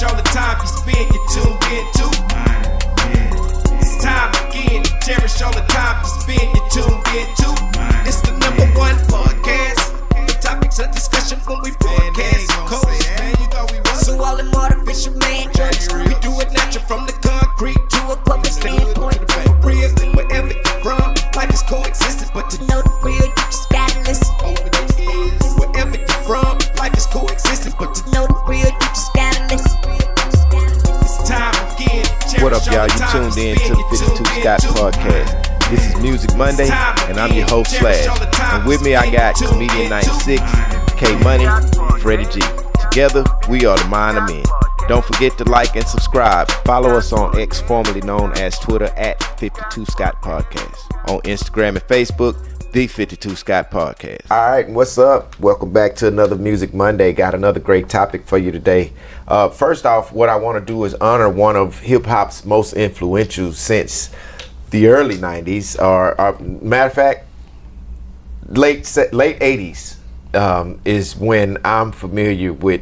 cherish all the time you spend, you tuned in to. It's time again to cherish all the time you spend, you tuned in to. It's the number one podcast. The topics of discussion when we broadcast. So all them artificial man jokes, we do it natural from the concrete to a public standpoint. Real, wherever you're from, life is coexisting, but to know the real, you just gotta listen. Wherever you're from, life is coexisting, but to know the real, you just gotta listen. It's time again. What up, y'all? You tuned in to the 52 Scott Podcast. This is Music Monday, and I'm your host, Slash. And with me, I got Comedian 96, K Money, Freddie G. Together, we are the Mind of Men. Don't forget to like and subscribe. Follow us on X, formerly known as Twitter, at 52 Scott Podcast. On Instagram and Facebook, the 52 Scott Podcast. All right, what's up? Welcome back to another Music Monday. Got another great topic for you today. First off, what I want to do is honor one of hip-hop's most influential since the early 90s, or matter of fact, late 80s is when I'm familiar with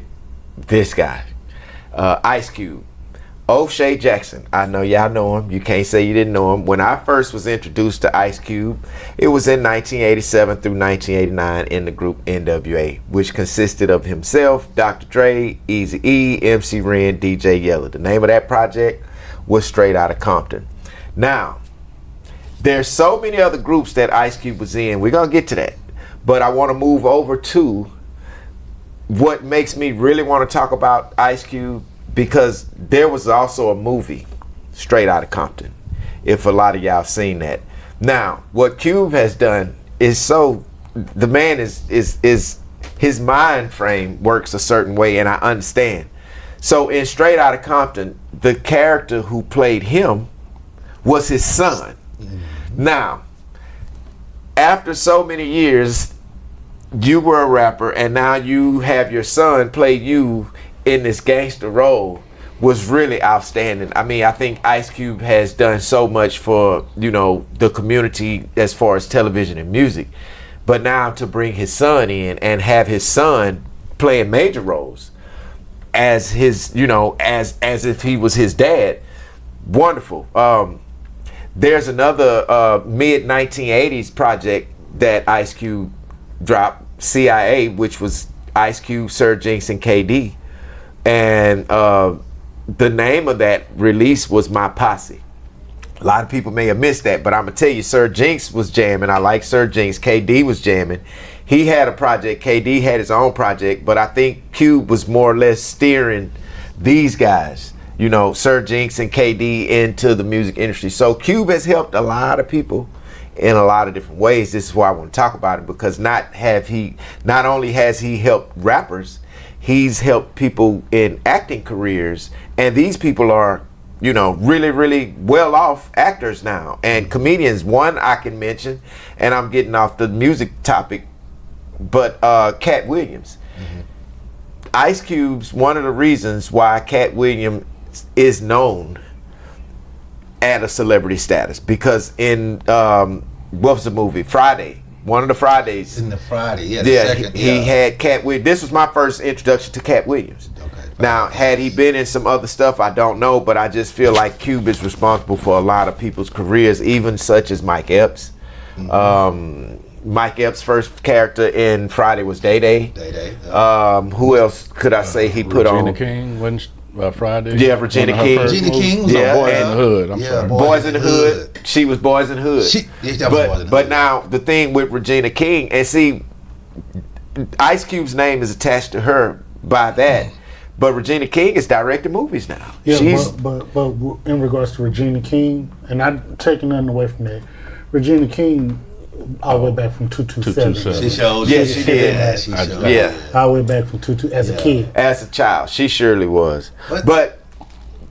this guy, Ice Cube. O'Shea Jackson. I know y'all know him. You can't say you didn't know him. When I first was introduced to Ice Cube, it was in 1987 through 1989 in the group NWA, which consisted of himself, Dr. Dre, Eazy-E, MC Ren, DJ Yella. The name of that project was Straight Outta Compton. Now, there's so many other groups that Ice Cube was in. We're going to get to that. But I want to move over to what makes me really want to talk about Ice Cube, because there was also a movie, Straight Outta Compton, if a lot of y'all seen that. Now, what Cube has done is the man is his mind frame works a certain way, and I understand. So in Straight Outta Compton, the character who played him was his son. Now, after so many years, you were a rapper, and now you have your son play you in this gangster role, was really outstanding. I mean, I think Ice Cube has done so much for, the community as far as television and music. But now to bring his son in and have his son playing major roles as his, as if he was his dad, wonderful. There's another mid 1980s project that Ice Cube dropped, CIA, which was Ice Cube, Sir Jinx, and KD. And the name of that release was My Posse. A lot of people may have missed that, but I'm gonna tell you, Sir Jinx was jamming. I like Sir Jinx. KD was jamming. He had a project. KD had his own project, but I think Cube was more or less steering these guys, Sir Jinx and KD, into the music industry. So Cube has helped a lot of people in a lot of different ways. This is why I want to talk about it, because not only has he helped rappers, he's helped people in acting careers, and these people are, really, really well off actors now, and comedians. One I can mention, and I'm getting off the music topic, but Cat Williams. Mm-hmm. Ice Cube's one of the reasons why Cat Williams is known at a celebrity status, because in what was the movie? Friday. One of the Fridays. In the Friday, he had Cat Williams. This was my first introduction to Cat Williams. Okay. Now, had he been in some other stuff, I don't know, but I just feel like Cube is responsible for a lot of people's careers, even such as Mike Epps. Mm-hmm. Mike Epps' first character in Friday was Day Day. Who else could I say he put on? Regina King, wasn't Friday? Yeah, Regina King. Regina King was on Boys in the Hood. I'm sorry. Boys in the Hood. She was Boys in the Hood. But now the thing with Regina King, and see, Ice Cube's name is attached to her by that, but Regina King is directing movies now. Yeah, but in regards to Regina King, and I'm taking nothing away from that, Regina King, all the way back from 227. She showed. Yeah, she did. Yeah, all the way back from 22 as a kid. As a child, she surely was. But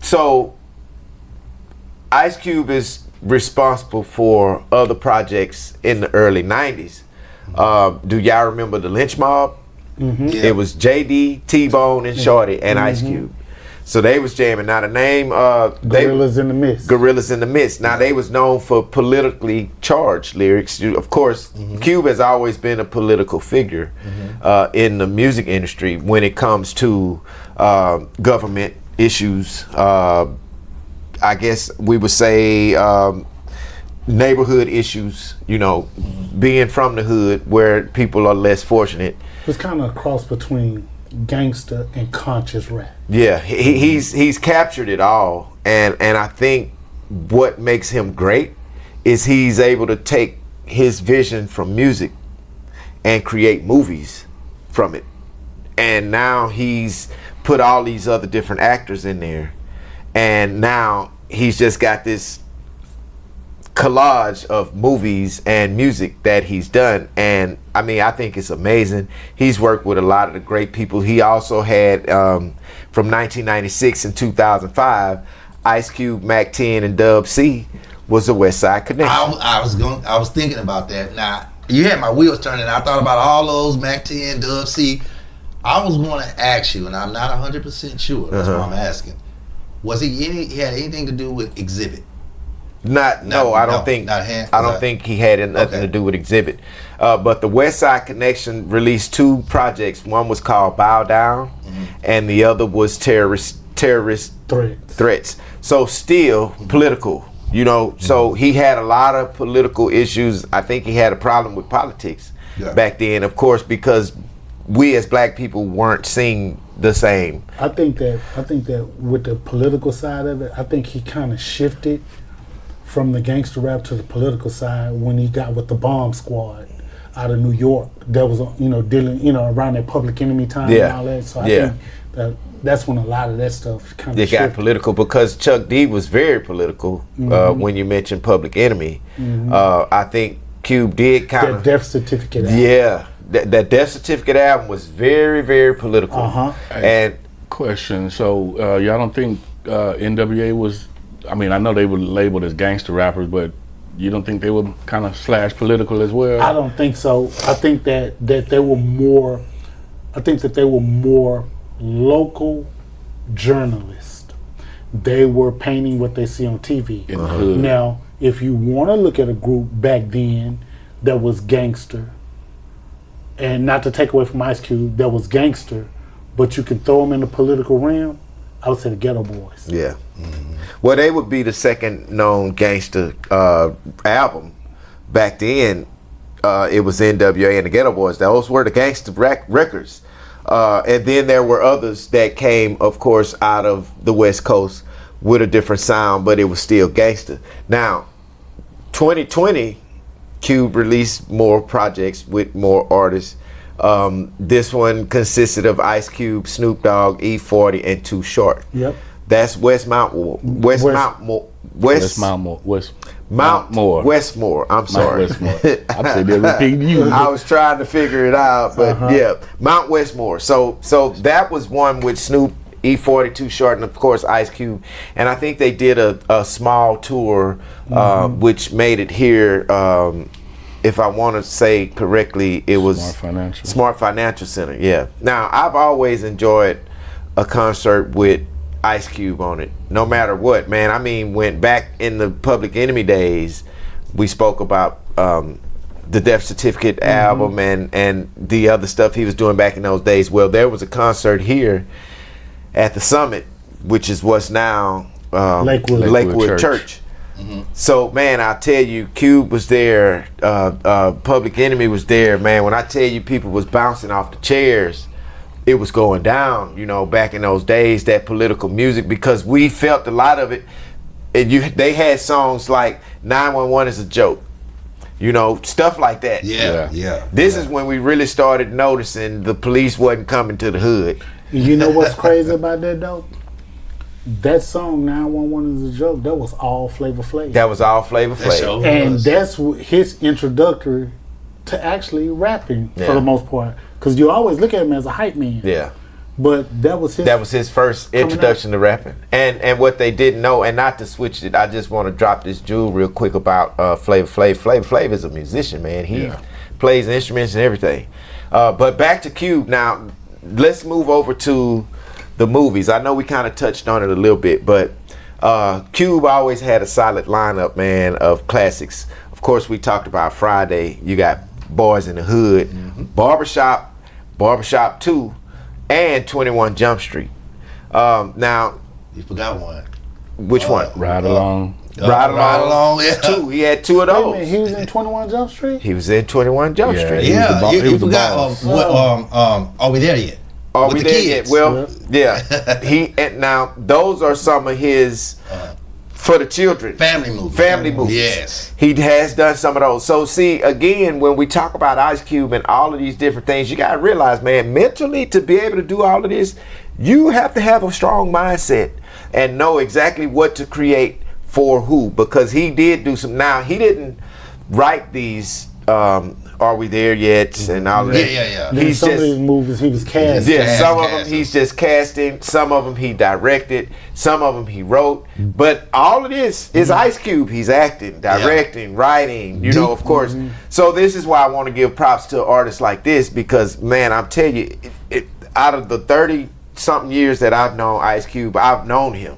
so Ice Cube is responsible for other projects in the early 90s. Do y'all remember the Lynch Mob? Mm-hmm. Yeah. It was JD, T-Bone, and Shorty, and Ice Cube. So they was jamming. Now the name Gorillas in the Mist. Gorillas in the Mist. Now they was known for politically charged lyrics. Of course, Cube has always been a political figure in the music industry when it comes to government issues. I guess we would say neighborhood issues. Being from the hood where people are less fortunate. It's kind of a cross between gangster and conscious rap. Yeah, he's captured it all, and I think what makes him great is he's able to take his vision from music and create movies from it. And now he's put all these other different actors in there, and now he's just got this collage of movies and music that he's done. And I mean, I think it's amazing. He's worked with a lot of the great people. He also had from 1996 and 2005, Ice Cube, Mac 10, and Dub C was the West Side Connection. I was thinking about that. Now you had my wheels turning. I thought about all those Mac 10, Dub C. I was going to ask you, and I'm not 100% sure. That's why I'm asking. Was he had anything to do with Exhibit? I don't think he had nothing to do with Exhibit. But the West Side Connection released 2 projects. One was called Bow Down, and the other was Terrorist Threats. So still political, So he had a lot of political issues. I think he had a problem with politics back then, of course, because we as black people weren't seen the same. I think that with the political side of it, I think he kind of shifted from the gangster rap to the political side when he got with the Bomb Squad out of New York. That was dealing around that Public Enemy time and all that. So I think that's when a lot of that stuff kind of got political, because Chuck D was very political when you mentioned Public Enemy. I think Cube did kind of that Death Certificate album. Yeah, that Death Certificate album was very, very political. And question, so y'all don't think NWA was, I mean, I know they were labeled as gangster rappers, but you don't think they were kind of / political as well? I don't think so. I think that they were more, local journalists. They were painting what they see on TV. Now, if you want to look at a group back then that was gangster, and not to take away from Ice Cube, that was gangster, but you can throw them in the political realm, I would say the Ghetto Boys. Yeah. Well, they would be the second known gangster album. Back then, it was NWA and the Ghetto Boys. Those were the gangster records. And then there were others that came, of course, out of the West Coast with a different sound, but it was still gangster. Now, 2020, Cube released more projects with more artists. This one consisted of Ice Cube, Snoop Dogg, E40, and Too Short. Yep. That's Westmore. I'm sorry. I'm saying they're repeating you. I was trying to figure it out, but yeah, Mount Westmore. So that was one with Snoop, E40, Too Short, and of course Ice Cube. And I think they did a small tour, which made it here. If I want to say correctly, it was Smart Financial Center. Yeah. Now I've always enjoyed a concert with Ice Cube on it, no matter what, man. I mean, when back in the Public Enemy days, we spoke about the Death Certificate album and the other stuff he was doing back in those days. Well, there was a concert here at the Summit, which is what's now Lakewood Church. So, man, I tell you, Cube was there, Public Enemy was there, man. When I tell you people was bouncing off the chairs, it was going down, back in those days, that political music, because we felt a lot of it. And they had songs like 911 is a joke, stuff like that. Yeah. This is when we really started noticing the police wasn't coming to the hood. You know what's crazy about that, though? That song 911 is a joke. That was all Flavor Flav. That was all Flavor Flav. And that's his introductory to actually rapping for the most part. Because you always look at him as a hype man. Yeah. But that was his first introduction to rapping. And what they didn't know, and not to switch it, I just want to drop this jewel real quick about Flavor Flav. Flavor Flav is a musician, man. He plays instruments and everything. But back to Cube. Now, let's move over to the movies. I know we kind of touched on it a little bit, but Cube always had a solid lineup, man, of classics. Of course, we talked about Friday. You got Boys in the Hood, Barbershop 2, and 21 Jump Street. Now, You forgot one. Which one? Ride Along. Ride Along. Yeah. Two. He had two of those. Wait a minute, he was in 21 Jump Street? He was in 21 Jump Street. Yeah, He you was the forgot. boss. Are we there yet? Are With we the there kids. yet? Well, yeah. And now those are some of his for the children Family movies. Family movies. Yes. He has done some of those. So see, again, when we talk about Ice Cube and all of these different things, you gotta realize, man, mentally to be able to do all of this, you have to have a strong mindset and know exactly what to create for who, because he did do some. Now he didn't write these Are We There Yet and all of that. Yeah. Then some of these movies he was casting. Yeah, some of them casting. he's just casting, some of them he directed, some of them he wrote, but all of this is Ice Cube. He's acting, directing, writing, you know, of course. So this is why I want to give props to artists like this, because man, I'm telling you, out of the 30-something years that I've known Ice Cube, I've known him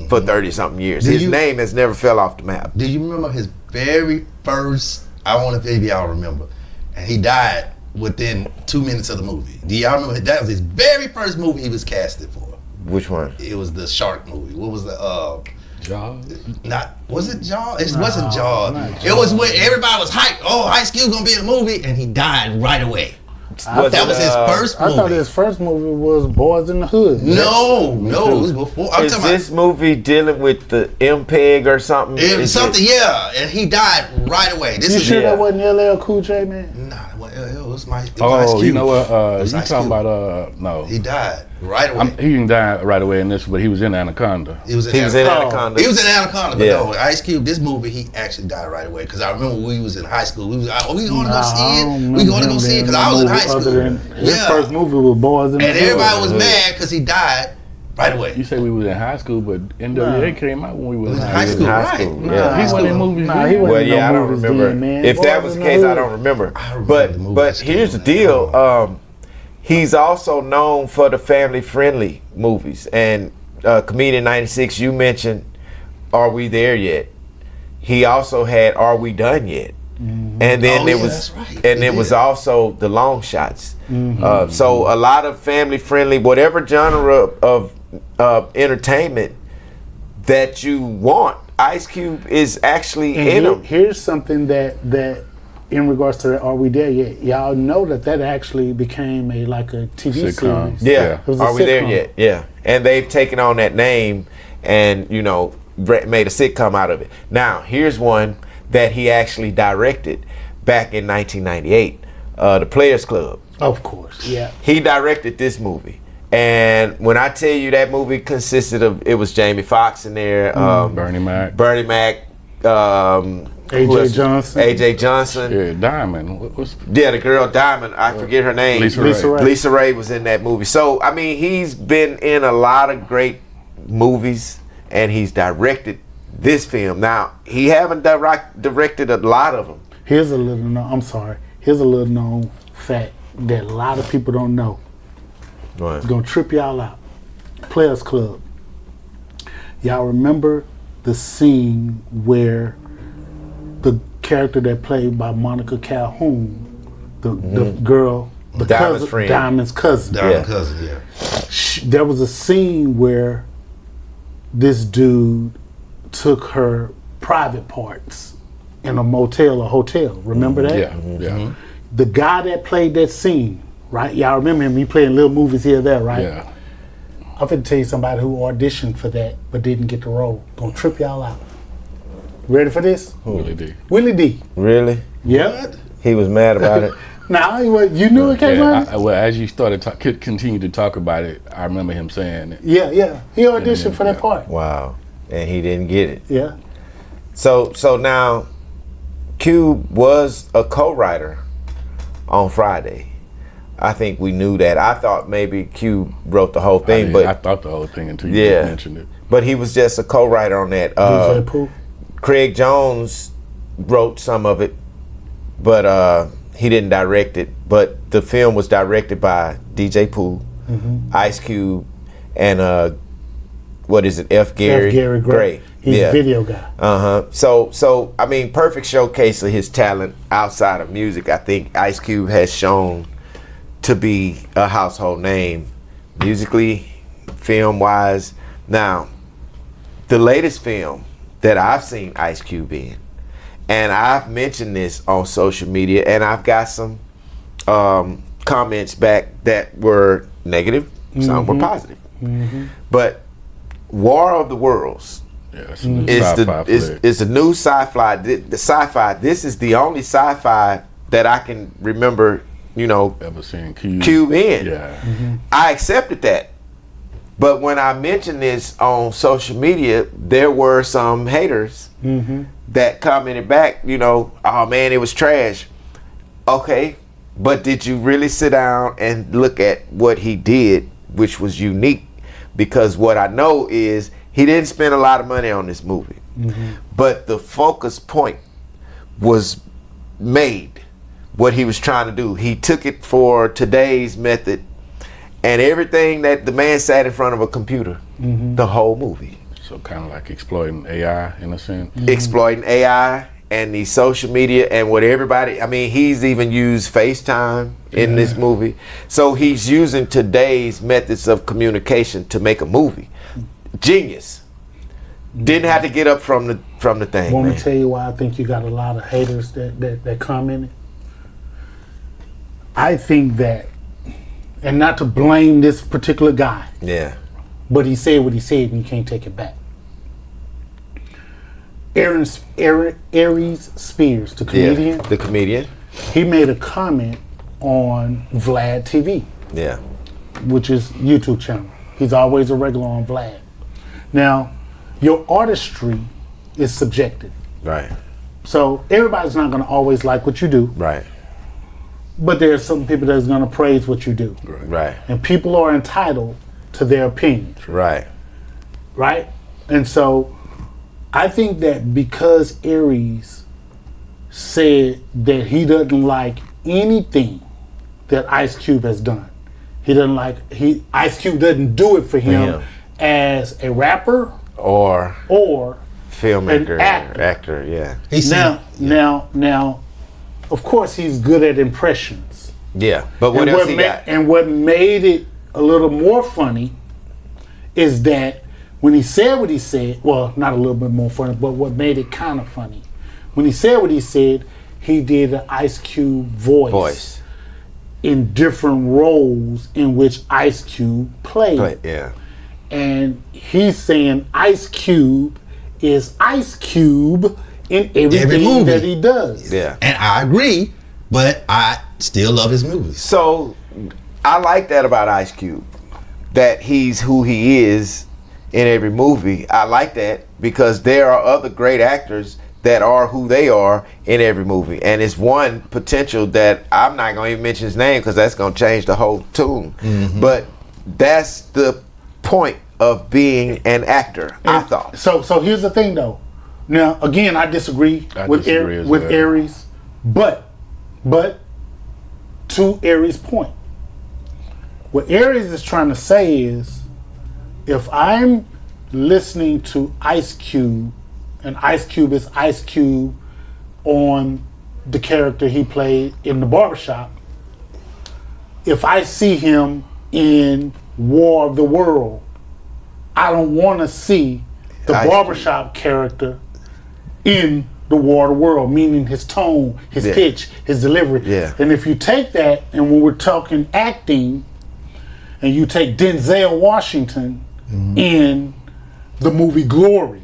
for 30-something years. His name has never fell off the map. Do you remember his very first, I don't know if any of y'all remember, and he died within 2 minutes of the movie. Do y'all remember? That was his very first movie he was casted for. Which one? It was the shark movie. What was the Jaws. was it Jaws? It wasn't Jaws. It was when everybody was hyped. Oh, Ice Cube gonna be in the movie, and he died right away. That was his first movie. I thought his first movie was Boys in the Hood. No, it was before. I'm Is talking this movie dealing with the MPEG or something? something, yeah, and he died right away. This You is sure that wasn't LL Cool J, man? Nah, it was my. It was Ice Oh, Cube. you know what? It was You Ice talking Cube. about no? He died right away. He didn't die right away in this, but he was in Anaconda. He was in Anaconda. He was in Anaconda, but Yeah. no, Ice Cube. This movie, he actually died right away. Because I remember we was in high school. We was, we going to go see it. We going to go see it because I was in high school. His first movie was Boys in the And Hood. everybody was mad because he died right away. You say we was in high school, but NWA came out when we was in high school, right? Yeah. He wasn't in movies. Nah, he wasn't Well, in no yeah, I don't movies remember. then, man. If that Boys was the in case, I Hood. don't remember. I remember the movie But still, here's the man. deal. He's also known for the family-friendly movies. And Comedian 96, you mentioned Are We There Yet? He also had Are We Done Yet? And then there was, that's right. and He it was did. also The Long Shots. So a lot of family-friendly, whatever genre of entertainment that you want, Ice Cube is actually in them. Here's something that in regards to the Are We There Yet? Y'all know that actually became a TV Sitcom. series. Yeah. It was a Are We There sitcom. Yet? Yeah. And they've taken on that name and, you know, made a sitcom out of it. Now, here's one that he actually directed back in 1998, The Players Club. Of course, yeah. He directed this movie. And when I tell you that movie consisted of, it was Jamie Foxx in there, Bernie Mac. AJ Johnson. AJ Johnson. Yeah, Diamond. What's Yeah, the girl Diamond, I forget her name. Lisa Ray. Lisa Ray was in that movie. So, I mean, he's been in a lot of great movies and he's directed this film. Now, he haven't directed a lot of them. Here's a little known fact that a lot of people don't know. Right. It's gonna trip y'all out. Players Club. Y'all remember the scene where the character that played by Monica Calhoun, the girl, the Diamond's cousin, friend. Diamond's cousin. Diamond cousin, yeah. There was a scene where this dude took her private parts in a motel or hotel. Remember that? Yeah, yeah, The guy that played that scene, right? Y'all remember him? He playing little movies here and there, right? yeah. I'm finna tell you somebody who auditioned for that but didn't get the role. Gonna trip y'all out. Ready for this? Willie D. Willie D. Really? Yep. He was mad about it. Nah, you knew it came out? Well, as you started continue to talk about it, I remember him saying it. Yeah. He auditioned for that part. Wow. And he didn't get it. Yeah. So now, Cube was a co-writer on Friday. I think we knew that. I thought maybe Cube wrote the whole thing, I thought the whole thing until you Yeah. mentioned it. but he was just a co-writer on that. DJ Pooh. Craig Jones wrote some of it, but he didn't direct it. But the film was directed by DJ Pooh, Ice Cube, and what is it? F. Gary Gray. He's a video guy. So I mean, perfect showcase of his talent outside of music. I think Ice Cube has shown to be a household name, musically, film wise. Now, the latest film that I've seen Ice Cube in, and I've mentioned this on social media, and I've got some comments back that were negative, some were positive. But War of the Worlds is the new sci-fi. The sci-fi. This is the only sci-fi that I can remember. Ever seen Cube in. Yeah. I accepted that, but when I mentioned this on social media, there were some haters that commented back. Oh man, it was trash. Okay, but did you really sit down and look at what he did, which was unique? Because what I know is he didn't spend a lot of money on this movie, but the focus point was made. What he was trying to do, he took it for today's method, and everything that the man sat in front of a computer, the whole movie. So kind of like exploiting AI in a sense. Exploiting AI and the social media and what everybody. I mean, he's even used FaceTime in this movie. So he's using today's methods of communication to make a movie. Genius. Didn't have to get up from the thing. Want to tell you why I think you got a lot of haters that commented? I think that, and not to blame this particular guy. Yeah. But he said what he said and you can't take it back. Aries Spears, the comedian. Yeah, the comedian. He made a comment on Vlad TV. Yeah. Which is YouTube channel. He's always a regular on Vlad. Now, your artistry is subjective. Right. So everybody's not going to always like what you do. Right. But there's some people that's going to praise what you do. Right. And people are entitled to their opinions. Right. Right? And so I think that because Aries said that he doesn't like anything that Ice Cube has done. He doesn't like Ice Cube doesn't do it for him as a rapper or filmmaker, an actor, yeah. Now, of course, he's good at impressions. Yeah, but what else he got? And what made it a little more funny is that when he said what he said, well, not a little bit more funny, but what made it kind of funny, when he said what he said, he did an Ice Cube voice in different roles in which Ice Cube played. Yeah. And he's saying Ice Cube is Ice Cube in everything that he does. Yeah. And I agree, but I still love his movies. So I like that about Ice Cube, that he's who he is in every movie. I like that because there are other great actors that are who they are in every movie. And it's one potential that I'm not going to even mention his name because that's going to change the whole tune. But that's the point of being an actor, I thought. So here's the thing, though. Now, again, I disagree with Aries, but to Aries' point, what Aries is trying to say is, if I'm listening to Ice Cube, and Ice Cube is Ice Cube on the character he played in The Barbershop, if I see him in War of the World, I don't want to see the Barbershop character in the War of the World, meaning his tone, his pitch, his delivery. Yeah. And if you take that, and when we're talking acting, and you take Denzel Washington in the movie Glory,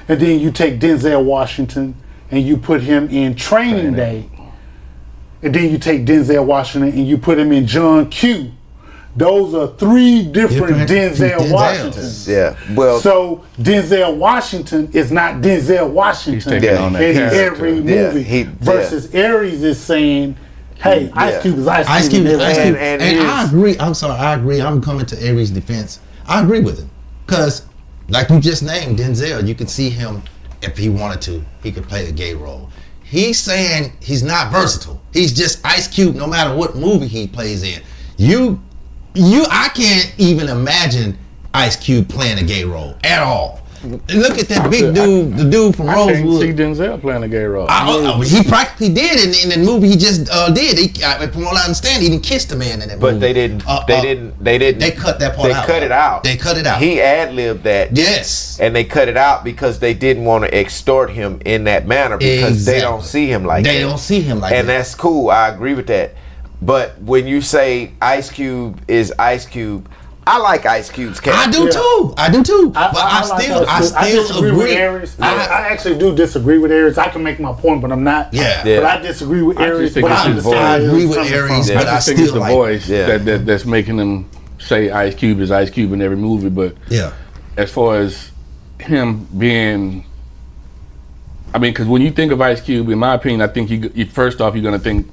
and then you take Denzel Washington and you put him in Training Day, and then you take Denzel Washington and you put him in John Q. Those are three different Denzel Washingtons. Yeah. Well, so Denzel Washington is not Denzel Washington in every movie. Versus Aries is saying, hey, Ice Cube is Ice Cube. And I agree. I'm sorry, I agree. I'm coming to Aries' defense. I agree with him. Because, like you just named, Denzel, you could see him, if he wanted to, he could play a gay role. He's saying he's not versatile. He's just Ice Cube no matter what movie he plays in. I can't even imagine Ice Cube playing a gay role at all. Look at that big dude, the dude from Rosewood. I can't see Denzel playing a gay role. He practically did in the movie. He just did. From what I understand, he even kissed a man in that movie. But they didn't. They cut that part out. They cut it out. They cut it out. He ad-libbed that. Yes. And they cut it out because they didn't want to extort him in that manner because they don't see him like that. They don't see him like that. And that's cool. I agree with that. But when you say Ice Cube is Ice Cube, I like Ice Cube's character. I do too. But I still agree with Aries. I actually do disagree with Aries. I can make my point, but I'm not. Yeah. But I disagree with Aries. But I agree with Aries, but I think it's the like voice that's making them say Ice Cube is Ice Cube in every movie. But as far as him being, I mean, because when you think of Ice Cube, in my opinion, I think you first off you're gonna think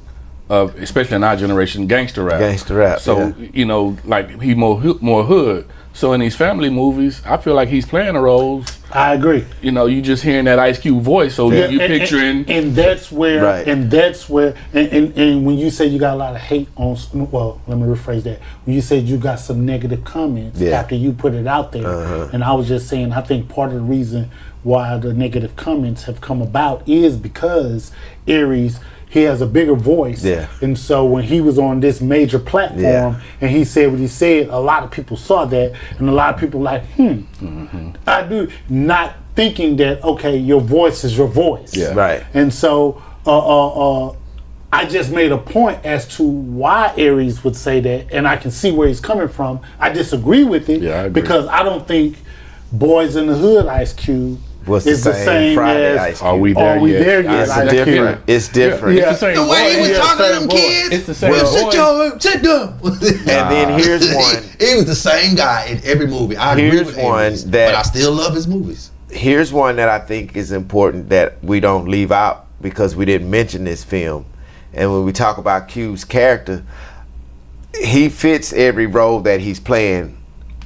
of, especially in our generation, gangster rap. So you know, like he more hood. So in these family movies, I feel like he's playing the roles. I agree. Mm-hmm. You know, you just hearing that Ice Cube voice, so you picturing. And that's where, and when you say you got a lot of hate on, well, let me rephrase that. When you said you got some negative comments after you put it out there, and I was just saying, I think part of the reason why the negative comments have come about is because Aries, he has a bigger voice. And so when he was on this major platform and he said what he said, a lot of people saw that, and a lot of people like, I do, not thinking that, okay, your voice is your voice. And so I just made a point as to why Aries would say that, and I can see where he's coming from. I disagree with it because I don't think Boys in the Hood Ice Cube is the same as Are We There Yet? It's different. It's different. Yeah. It's the same The way he was talking to them kids. It's the same voice. Sit down. And then here's one. He was the same guy in every movie. I agree with Aries, but I still love his movies. Here's one that I think is important that we don't leave out because we didn't mention this film. And when we talk about Cube's character, he fits every role that he's playing.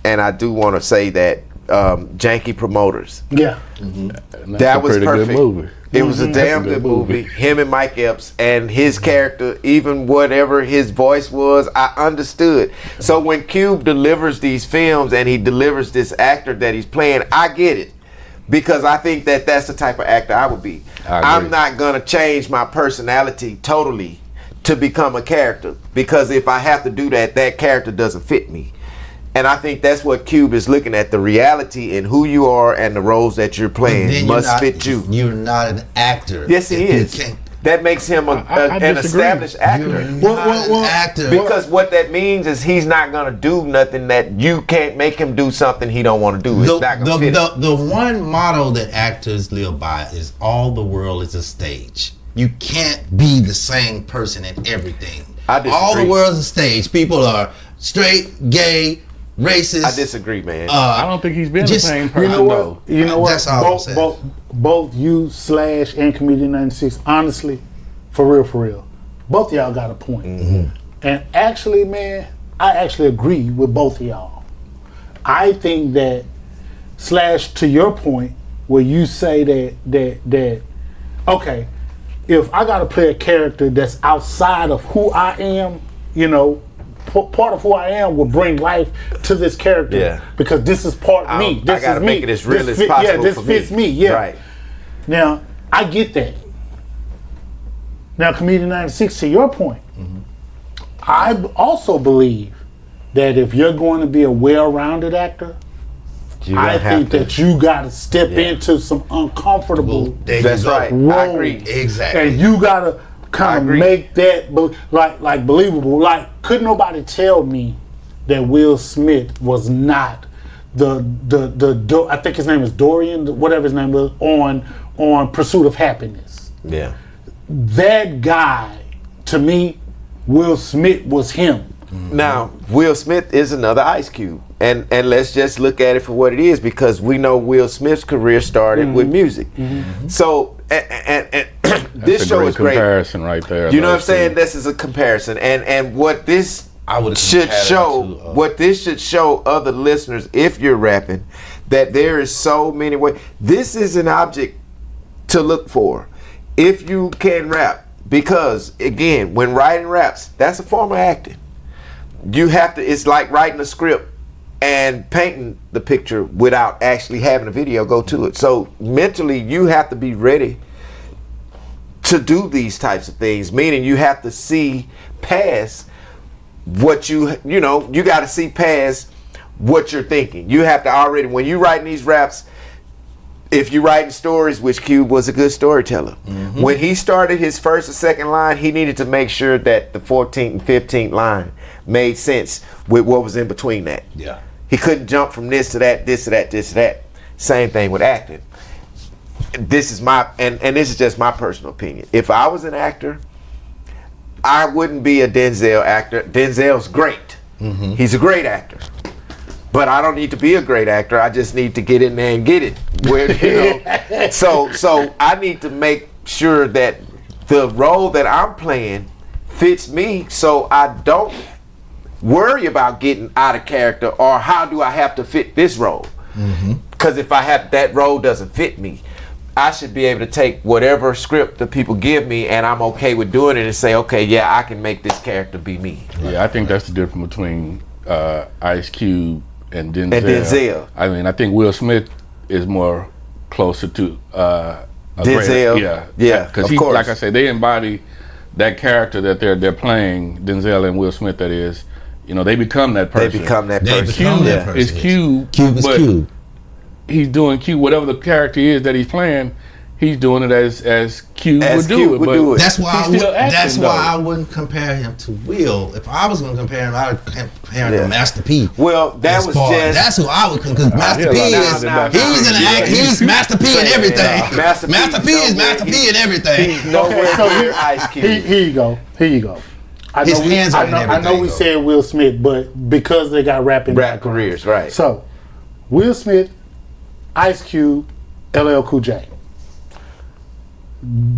And I do want to say that Janky Promoters. That was perfect. Good movie. It was a damn good movie. Him and Mike Epps and his character, even whatever his voice was, I understood. So when Cube delivers these films and he delivers this actor that he's playing, I get it. Because I think that that's the type of actor I would be. I'm not going to change my personality totally to become a character. Because if I have to do that, that character doesn't fit me. And I think that's what Cube is looking at. The reality in who you are and the roles that you're playing must fit you. You're not an actor. Yes, he is. That makes him an established actor. You're not an actor. Because what that means is he's not going to do nothing that you can't make him do something he don't want to do. It's not going to fit. The one motto that actors live by is all the world is a stage. You can't be the same person in everything. I disagree. All the world's a stage. People are straight, gay, racist. I disagree, man. I don't think he's been the same person. You know what? That's all I'm saying. Both you / and Comedian 96, honestly, for real, both of y'all got a point. And actually, man, I actually agree with both of y'all. I think that / to your point, where you say that okay, if I got to play a character that's outside of who I am, you know, part of who I am will bring life to this character because this is part of me. This I gotta is make me. it as real as possible. Yeah, this for fits me. Yeah. Right. Now I get that. Now, Comedian 96, to your point, I also believe that if you're going to be a well-rounded actor, I think that you got to step into some uncomfortable. That's right. Roles. I agree. Exactly. And you got to kind of make that like believable. Like, couldn't nobody tell me that Will Smith was not the I think his name is Dorian, whatever his name is, on Pursuit of Happiness. Yeah. That guy, to me, Will Smith was him. Now, Will Smith is another Ice Cube. And let's just look at it for what it is, because we know Will Smith's career started with music. So, and this show is great. Comparison right there. You know what I'm saying? This is a comparison. And what this should show other listeners, if you're rapping, that there is so many ways. This is an object to look for if you can rap. Because, again, when writing raps, that's a form of acting. You have to, it's like writing a script and painting the picture without actually having a video go to it. So mentally, you have to be ready to do these types of things, meaning you have to see past what you got to see past what you're thinking. You have to already, when you're writing these raps, if you're writing stories, which Cube was a good storyteller. Mm-hmm. When he started his first or second line, he needed to make sure that the 14th and 15th line made sense with what was in between that. Yeah. He couldn't jump from this to that, this to that, this to that. Same thing with acting. This is my, and this is just my personal opinion. If I was an actor, I wouldn't be a Denzel actor. Denzel's great. Mm-hmm. He's a great actor. But I don't need to be a great actor. I just need to get in there and get it. Where, so I need to make sure that the role that I'm playing fits me, so I don't worry about getting out of character or how do I have to fit this role. Because if that role doesn't fit me, I should be able to take whatever script the people give me and I'm okay with doing it and say, okay, yeah, I can make this character be me. Yeah, I think that's the difference between Ice Cube and Denzel. I mean, I think Will Smith is more closer to Denzel. Yeah, because like I said, they embody that character that they're playing. Denzel and Will Smith, that is, they become that person. They become that person. Cube is Cube. Cube is Cube. He's doing Cube, whatever the character is that he's playing. He's doing it as Cube would do it. That's why I wouldn't compare him to Will. If I was going to compare him, I would compare him to Master P. Well, that's who I would compare. Because Master P he's Master P in everything. Master P is Master P in everything. Here you go. I know we said Will Smith, but because they got rap careers, right? So, Will Smith, Ice Cube, LL Cool J.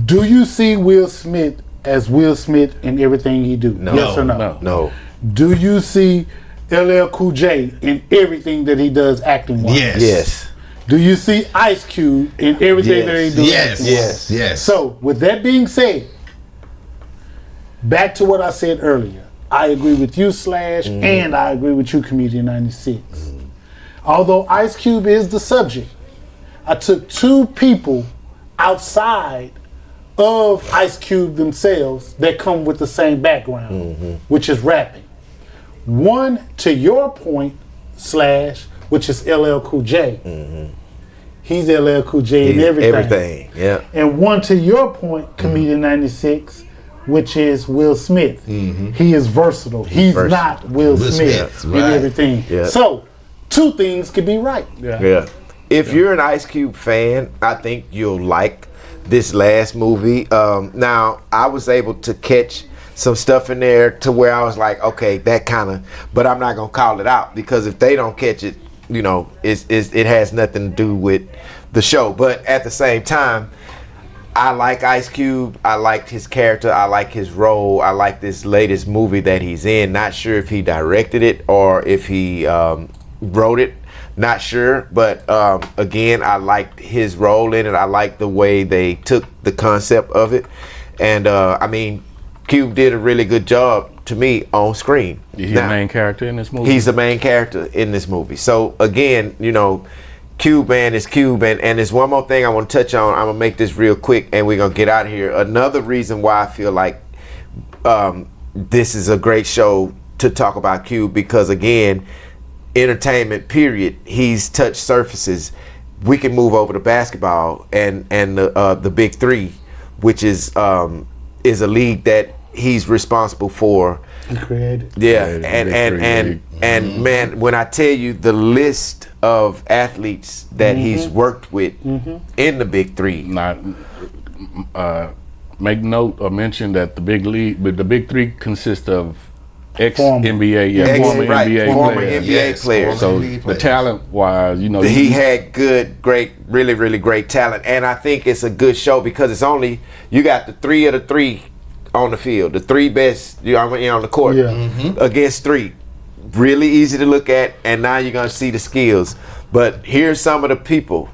Do you see Will Smith as Will Smith in everything he do? No. Yes or no? No. Do you see LL Cool J in everything that he does acting wise? Yes. Do you see Ice Cube in everything that he does? Yes. So, with that being said, back to what I said earlier. I agree with you, Slash, and I agree with you, Comedian 96. Although Ice Cube is the subject, I took two people outside of Ice Cube themselves that come with the same background, which is rapping. One, to your point, Slash, which is LL Cool J. He's LL Cool J in everything. Yeah. And one, to your point, Comedian 96, which is Will Smith. He is versatile. He's not Will Smith in everything. Yeah. So, two things could be right. Yeah. If you're an Ice Cube fan, I think you'll like this last movie. Now, I was able to catch some stuff in there to where I was like, okay, that kind of, but I'm not going to call it out because if they don't catch it, it has nothing to do with the show. But at the same time, I like Ice Cube. I like his character. I like his role. I like this latest movie that he's in. Not sure if he directed it or if he wrote it. Not sure, but again, I liked his role in it. I liked the way they took the concept of it, and I mean, Cube did a really good job to me on screen. He's the main character in this movie. He's the main character in this movie. So again, Cube man is Cube, and there's one more thing I want to touch on. I'm gonna make this real quick, and we're gonna get out of here. Another reason why I feel like this is a great show to talk about Cube, because again, entertainment period, he's touched surfaces. We can move over to basketball and the Big Three, which is a league that he's responsible for. He created. Yeah, and man, when I tell you the list of athletes that he's worked with in the Big Three, make note or mention that the Big Three consist of ex-NBA, former NBA players. So the talent-wise, he had great, really, really great talent, and I think it's a good show because it's only you got the three of the three on the field, the three best on the court against three. Really easy to look at, and now you're gonna see the skills. But here's some of the people.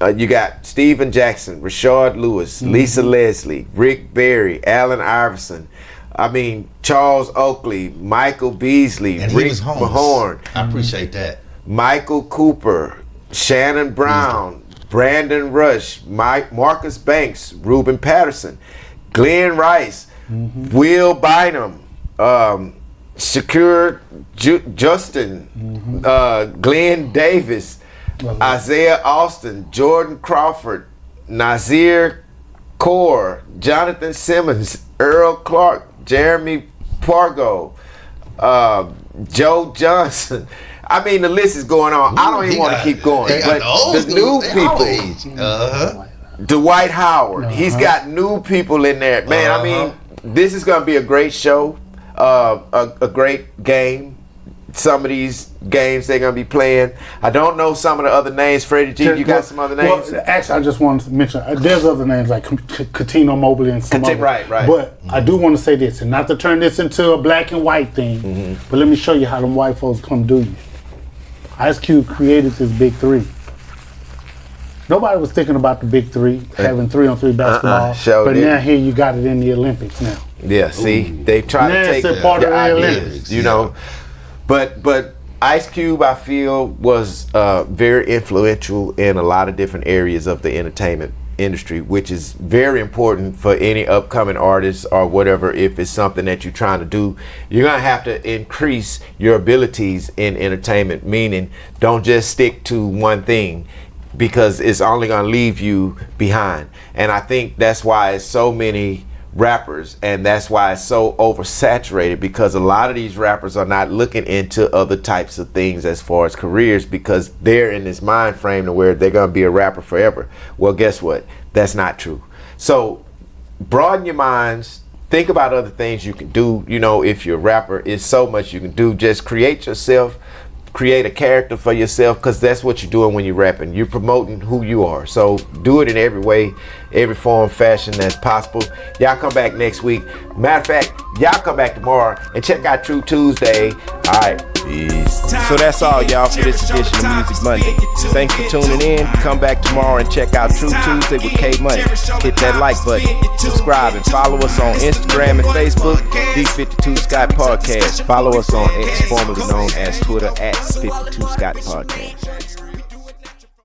You got Steven Jackson, Rashard Lewis, Lisa Leslie, Rick Barry, Allen Iverson. I mean, Charles Oakley, Michael Beasley, and Rick Mahorn. I appreciate that. Michael Cooper, Shannon Brown, Brandon Rush, Marcus Banks, Ruben Patterson, Glenn Rice, Will Bynum, Shakur Justin, Glenn Davis, Isaiah Austin, Jordan Crawford, Nazir Kaur, Jonathan Simmons, Earl Clark, Jeremy Pargo, Joe Johnson. I mean, the list is going on. I don't even want to keep going. But the new people, Dwight Howard, he's got new people in there. Man, I mean, this is going to be a great show, a great game. Some of these games they're going to be playing. I don't know some of the other names. Freddie G, you got some other names? Well, actually, I just wanted to mention, there's other names like Coutinho Mobley and some other. Right. But I do want to say this, and not to turn this into a black and white thing, but let me show you how them white folks come do you. Ice Cube created this big three. Nobody was thinking about the big three, having 3-on-3 basketball. But now here you got it in the Olympics now. Yeah, see, they try to take it's part of the Olympics, you know. But Ice Cube, I feel, was very influential in a lot of different areas of the entertainment industry, which is very important for any upcoming artist or whatever. If it's something that you're trying to do, you're gonna have to increase your abilities in entertainment, meaning don't just stick to one thing, because it's only gonna leave you behind. And I think that's why it's so many rappers, and that's why it's so oversaturated, because a lot of these rappers are not looking into other types of things as far as careers, because they're in this mind frame to where they're going to be a rapper forever. Well, guess what? That's not true. So broaden your minds, think about other things you can do. You know, if you're a rapper, it's so much you can do. Just create yourself, create a character for yourself, because that's what you're doing when you're rapping. You're promoting who you are. So do it in every way, every form, fashion that's possible. Y'all come back next week. Matter of fact, y'all come back tomorrow and check out True Tuesday. All right, peace. So that's all, y'all, for this edition of Music Monday. Thanks for tuning in. Come back tomorrow and check out True Tuesday with K Money. Hit that like button, subscribe, and follow us on Instagram and Facebook, D52 Scott Podcast. Follow us on X, formerly known as Twitter, at 52 Scott Podcast.